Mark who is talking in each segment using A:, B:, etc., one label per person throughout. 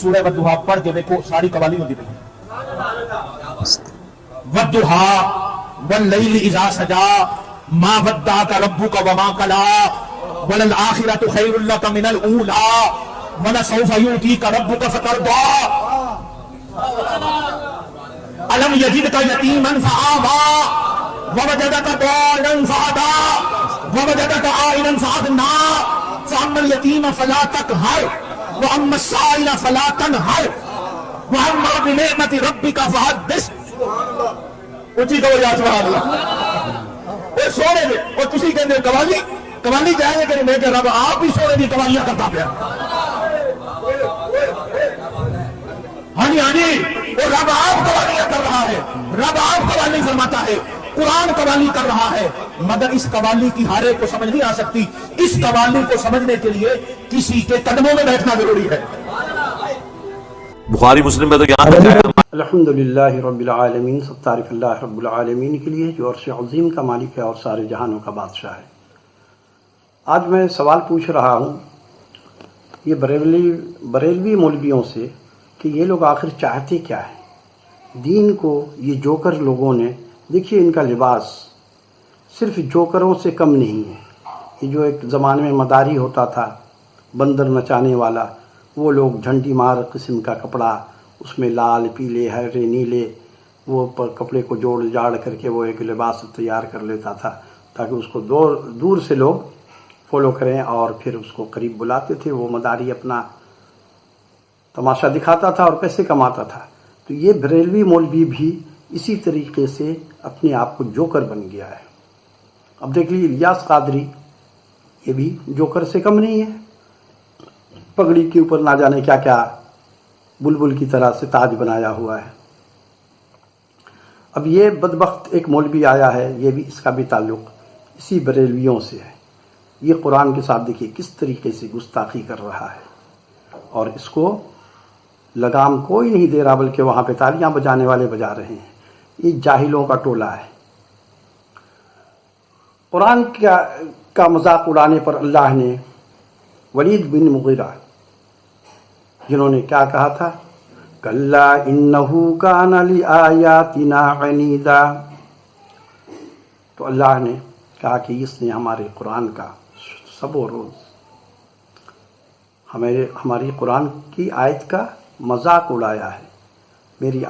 A: سورہ والضحا پڑھ کے دیکھو ساری قوالی ہوتی رہی والضحا واللیل اذا سجا ما ودعک ربک وما قلی وللآخرۃ خیر لک من الاولی ولسوف یؤتیک ربک فترضی الم یجدک یتیما فآوی ووجدک ضالا فہدی ووجدک عائلا فأغنی فأما اليتیم فلا تقہر وأما السائل فلا تنہر وأما بنعمت ربک فحدث اچھی کہو یا سبحان اللہ وہ سونے دے اور تسی کہندے قوالی جائے کہ میں کہ رب آپ بھی سونے دی قوالیاں کرتا پیا ہاں جی وہ رب آپ قوالیاں کر رہا ہے رب آپ قوالی فرماتا ہے قرآن قوالی کر رہا ہے مگر اس قوالی کی ہر ایک کو سمجھ نہیں آ سکتی اس قوالی کو سمجھنے کے لیے کسی کے قدموں میں بیٹھنا ضروری ہے
B: بخاری مسلم میں تو یہاں تک ہے
C: الحمدللہ رب العالمین سب تعریف اللہ رب العالمین کے لیے جو عرش عظیم کا مالک ہے اور سارے جہانوں کا بادشاہ ہے۔ آج میں سوال پوچھ رہا ہوں یہ بریلوی مولویوں سے کہ یہ لوگ آخر چاہتے کیا ہیں دین کو۔ یہ جوکر لوگوں نے دیکھیے ان کا لباس صرف جوکروں سے کم نہیں ہے۔ یہ جو ایک زمانے میں مداری ہوتا تھا بندر نچانے والا، وہ لوگ جھنڈی مار قسم کا کپڑا، اس میں لال پیلے ہرے نیلے وہ کپڑے کو جوڑ جاڑ کر کے وہ ایک لباس تیار کر لیتا تھا تاکہ اس کو دور سے لوگ فالو کریں اور پھر اس کو قریب بلاتے تھے۔ وہ مداری اپنا تماشا دکھاتا تھا اور پیسے کماتا تھا۔ تو یہ بریلوی مولوی بھی اسی طریقے سے اپنے آپ کو جوکر بن گیا ہے۔ اب دیکھ لیجیے الیاس قادری یہ بھی جوکر سے کم نہیں ہے، پگڑی کے اوپر نہ جانے کیا کیا بلبل کی طرح سے تاج بنایا ہوا ہے۔ اب یہ بدبخت ایک مولوی آیا ہے، یہ بھی اس کا بھی تعلق اسی بریلویوں سے ہے۔ یہ قرآن کے ساتھ دیکھیے کس طریقے سے گستاخی کر رہا ہے اور اس کو لگام کوئی نہیں دے رہا بلکہ وہاں پہ تالیاں بجانے والے بجا رہے ہیں۔ یہ جاہلوں کا ٹولہ ہے۔ قرآن کا مذاق اڑانے پر اللہ نے ولید بن مغیرہ جنہوں نے کیا کہا تھا کلا انہ کان لآیاتنا عنیدا، تو اللہ نے کہا کہ اس نے ہمارے قرآن کا سب و روز ہماری قرآن کی آیت کا مذاق اڑایا ہے۔ میری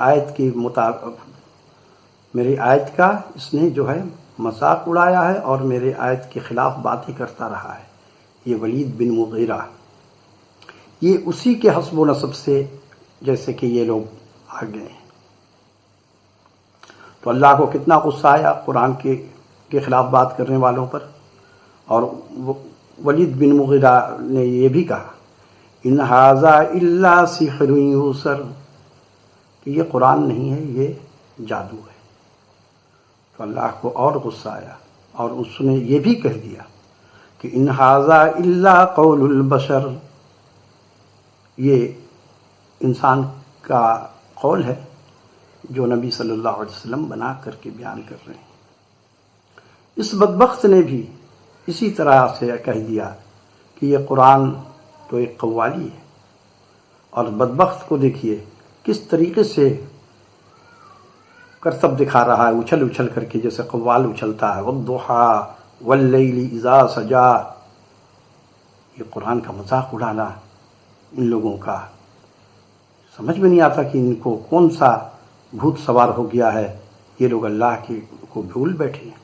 C: آیت کا اس نے جو ہے مذاق اڑایا ہے اور میرے آیت کے خلاف باتیں کرتا رہا ہے۔ یہ ولید بن مغیرہ یہ اسی کے حسب و نسب سے جیسے کہ یہ لوگ آ گئے ہیں۔ تو اللہ کو کتنا غصہ آیا قرآن کے خلاف بات کرنے والوں پر، اور ولید بن مغیرہ نے یہ بھی کہا ان ھذا الا سحر یوسر کہ یہ قرآن نہیں ہے، یہ جادو ہے۔ تو اللہ کو اور غصہ آیا اور اس نے یہ بھی کہہ دیا کہ ان ھذا الا قول البشر، یہ انسان کا قول ہے جو نبی صلی اللہ علیہ وسلم بنا کر کے بیان کر رہے ہیں۔ اس بدبخت نے بھی اسی طرح سے کہہ دیا کہ یہ قرآن تو ایک قوالی ہے، اور بدبخت کو دیکھیے کس طریقے سے کرتب دکھا رہا ہے، اچھل اچھل کر کے جیسے قوال اچھلتا ہے۔ والضحیٰ واللیل اذا سجا، یہ قرآن کا مذاق اڑانا ان لوگوں کا سمجھ میں نہیں آتا کہ ان کو کون سا بھوت سوار ہو گیا ہے۔ یہ لوگ اللہ کو بھول بیٹھے ہیں۔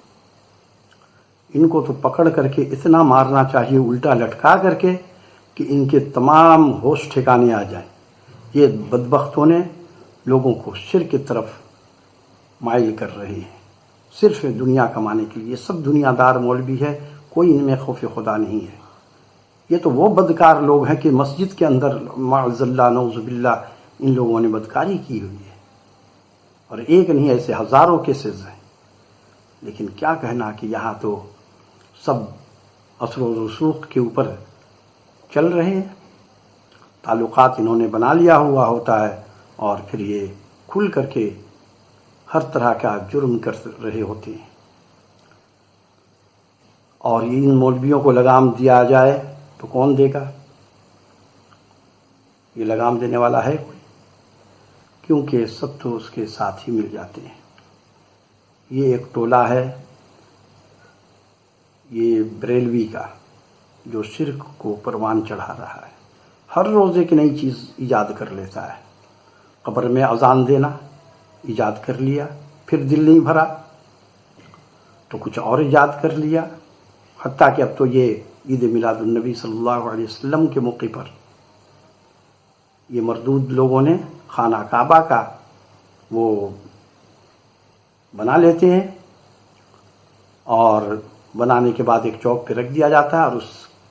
C: ان کو تو پکڑ کر کے اتنا مارنا چاہیے الٹا لٹکا کر کے کہ ان کے تمام ہوش ٹھکانے آ جائیں۔ یہ بدبختوں نے لوگوں کو شرک کی طرف مائل کر رہے ہیں صرف دنیا کمانے کے لیے۔ یہ سب دنیا دار مولوی ہے، کوئی ان میں خوف خدا نہیں ہے۔ یہ تو وہ بدکار لوگ ہیں کہ مسجد کے اندر معاذ اللہ نعوذ باللہ ان لوگوں نے بدکاری کی ہوئی ہے، اور ایک نہیں ایسے ہزاروں کیسز ہیں۔ لیکن کیا کہنا کہ یہاں تو سب اثر و رسوخ کے اوپر چل رہے ہیں، تعلقات انہوں نے بنا لیا ہوا ہوتا ہے، اور پھر یہ کھل کر کے ہر طرح کا جرم کر رہے ہوتے ہیں۔ اور ان مولویوں کو لگام دیا جائے تو کون دے گا؟ یہ لگام دینے والا ہے کوئی؟ کیونکہ سب تو اس کے ساتھ ہی مل جاتے ہیں۔ یہ ایک ٹولہ ہے یہ بریلوی کا، جو شرک کو پروان چڑھا رہا ہے، ہر روز ایک نئی چیز ایجاد کر لیتا ہے۔ قبر میں اذان دینا ایجاد کر لیا، پھر دل نہیں بھرا تو کچھ اور ایجاد کر لیا، حتیٰ کہ اب تو یہ عید میلاد النبی صلی اللہ علیہ وسلم کے موقع پر یہ مردود لوگوں نے خانہ کعبہ کا وہ بنا لیتے ہیں، اور بنانے کے بعد ایک چوک پہ رکھ دیا جاتا ہے، اور اس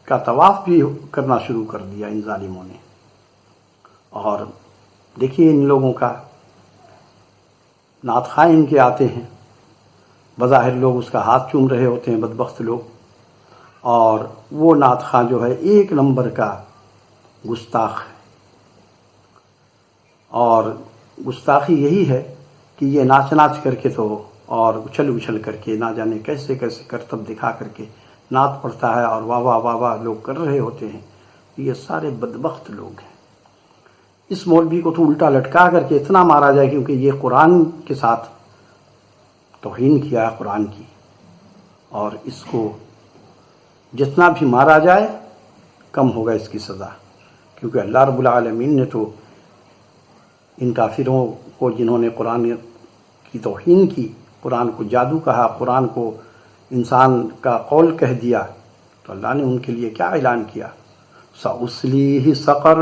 C: کا طواف بھی کرنا شروع کر دیا ان ظالموں نے۔ اور دیکھیے ان لوگوں کا، نعت خواہ ان کے آتے ہیں، بظاہر لوگ اس کا ہاتھ چوم رہے ہوتے ہیں بدبخت لوگ، اور وہ نعت خواہ جو ہے ایک نمبر کا گستاخ ہے۔ اور گستاخی یہی ہے کہ یہ ناچ ناچ کر کے تو اور اچھل اچھل کر کے نہ جانے کیسے کیسے کرتب دکھا کر کے نعت پڑھتا ہے، اور واہ واہ واہ واہ لوگ کر رہے ہوتے ہیں۔ یہ سارے بدبخت لوگ ہیں۔ اس مولوی کو تو الٹا لٹکا کر کے اتنا مارا جائے، کیونکہ یہ قرآن کے ساتھ توہین کیا ہے قرآن کی، اور اس کو جتنا بھی مارا جائے کم ہوگا اس کی سزا، کیونکہ اللہ رب العالمین نے تو ان کافروں کو جنہوں نے قرآن کی توہین کی، قرآن کو جادو کہا، قرآن کو انسان کا قول کہہ دیا، تو اللہ نے ان کے لیے کیا اعلان کیا؟ سأصلیہ سقر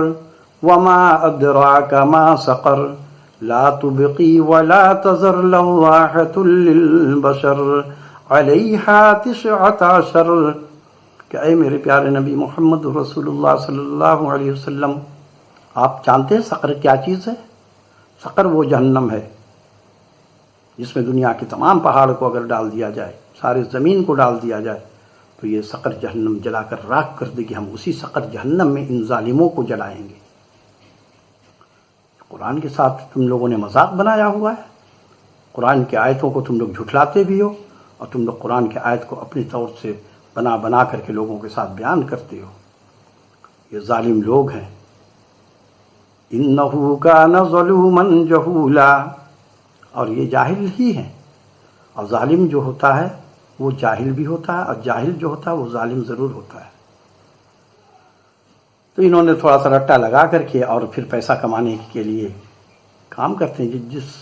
C: وما ادراک ما سقر لا تبقی ولا تذر لواحۃ للبشر علیہا 19 کہ اے میرے پیارے نبی محمد رسول اللہ صلی اللہ علیہ وسلم، آپ جانتے ہیں سقر کیا چیز ہے؟ سقر وہ جہنم ہے جس میں دنیا کے تمام پہاڑ کو اگر ڈال دیا جائے، سارے زمین کو ڈال دیا جائے، تو یہ سقر جہنم جلا کر راکھ کر دے گی۔ ہم اسی سقر جہنم میں ان ظالموں کو جلائیں گے۔ قرآن کے ساتھ تم لوگوں نے مذاق بنایا ہوا ہے، قرآن کی آیتوں کو تم لوگ جھٹلاتے بھی ہو، اور تم لوگ قرآن کی آیت کو اپنی طور سے بنا بنا کر کے لوگوں کے ساتھ بیان کرتے ہو۔ یہ ظالم لوگ ہیں۔ اِنَّهُ كَانَ ظَلُومًا جَهُولًا، اور یہ جاہل ہی ہیں، اور ظالم جو ہوتا ہے وہ جاہل بھی ہوتا ہے، اور جاہل جو ہوتا ہے وہ ظالم ضرور ہوتا ہے۔ تو انہوں نے تھوڑا سا رٹا لگا کر کے اور پھر پیسہ کمانے کے لیے کام کرتے ہیں۔ جس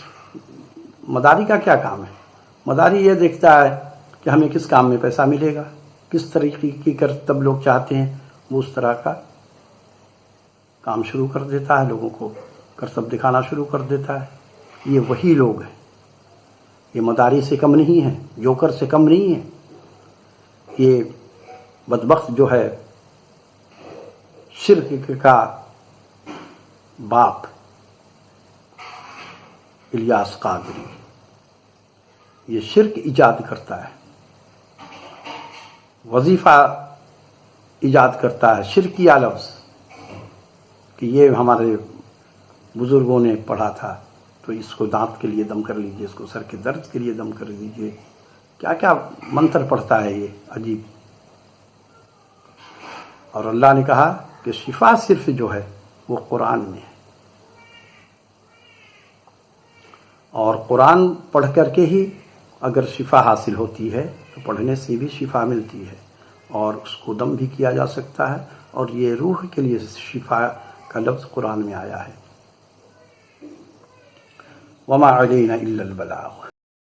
C: مداری کا کیا کام ہے؟ مداری یہ دیکھتا ہے کہ ہمیں کس کام میں پیسہ ملے گا، کس طریقے کی کرتب لوگ چاہتے ہیں، وہ اس طرح کا کام شروع کر دیتا ہے، لوگوں کو کرتب دکھانا شروع کر دیتا ہے۔ یہ وہی لوگ ہیں، یہ مداری سے کم نہیں ہیں، جوکر سے کم نہیں ہیں۔ یہ بدبخت جو ہے شرک کا باپ الیاس قادری، یہ شرک ایجاد کرتا ہے، وظیفہ ایجاد کرتا ہے، شرکیہ لفظ، کہ یہ ہمارے بزرگوں نے پڑھا تھا تو اس کو دانت کے لیے دم کر لیجئے، اس کو سر کے درد کے لیے دم کر دیجئے۔ کیا کیا منتر پڑھتا ہے یہ عجیب۔ اور اللہ نے کہا کہ شفا صرف جو ہے وہ قرآن میں ہے، اور قرآن پڑھ کر کے ہی اگر شفا حاصل ہوتی ہے تو پڑھنے سے بھی شفا ملتی ہے، اور اس کو دم بھی کیا جا سکتا ہے، اور یہ روح کے لیے شفا کا لفظ قرآن میں آیا ہے۔ وما علینا الا البلاغ۔